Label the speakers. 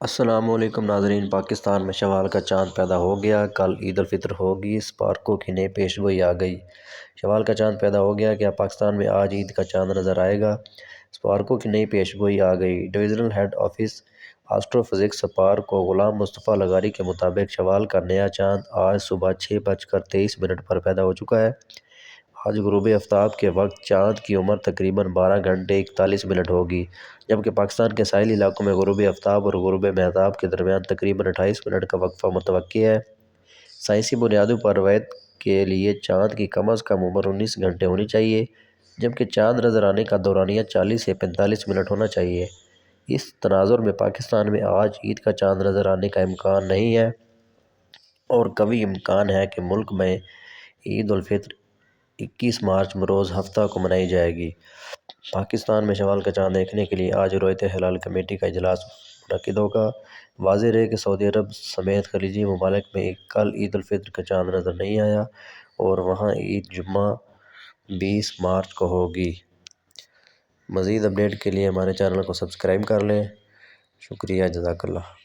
Speaker 1: السلام علیکم ناظرین، پاکستان میں شوال کا چاند پیدا ہو گیا۔ کل عید الفطر ہوگی، اسپارکو کی نئی پیش گوئی آ گئی۔ شوال کا چاند پیدا ہو گیا، کیا پاکستان میں آج عید کا چاند نظر آئے گا؟ اسپارکو کی نئی پیش گوئی آ گئی۔ Divisional head office astrophysics SUPARCO Ghulam Mustafa لغاری کے مطابق شوال کا نیا چاند آج صبح 6:23 پر پیدا ہو چکا ہے۔ آج غروب آفتاب کے وقت چاند کی عمر تقریباً 12 گھنٹے 41 منٹ ہوگی، جبکہ پاکستان کے ساحلی علاقوں میں غروب آفتاب اور غروب مہتاب کے درمیان تقریباً 28 منٹ کا وقفہ متوقع ہے۔ سائنسی بنیادوں پر روایت کے لیے چاند کی کم از کم عمر 19 گھنٹے ہونی چاہیے، جبکہ چاند نظر آنے کا دورانیہ 40 سے 45 منٹ ہونا چاہیے۔ اس تناظر میں پاکستان میں آج عید کا چاند نظر آنے کا امکان نہیں ہے اور قوی امکان ہے کہ ملک میں عید الفطر 21 مارچ بروز ہفتہ کو منائی جائے گی۔ پاکستان میں شوال کا چاند دیکھنے کے لیے آج رؤیت ہلال کمیٹی کا اجلاس منعقد ہوگا۔ واضح رہے کہ سعودی عرب سمیت خلیجی ممالک میں کل عید الفطر کا چاند نظر نہیں آیا اور وہاں عید جمعہ 20 مارچ کو ہوگی۔ مزید اپڈیٹ کے لیے ہمارے چینل کو سبسکرائب کر لیں۔ شکریہ، جزاک اللہ۔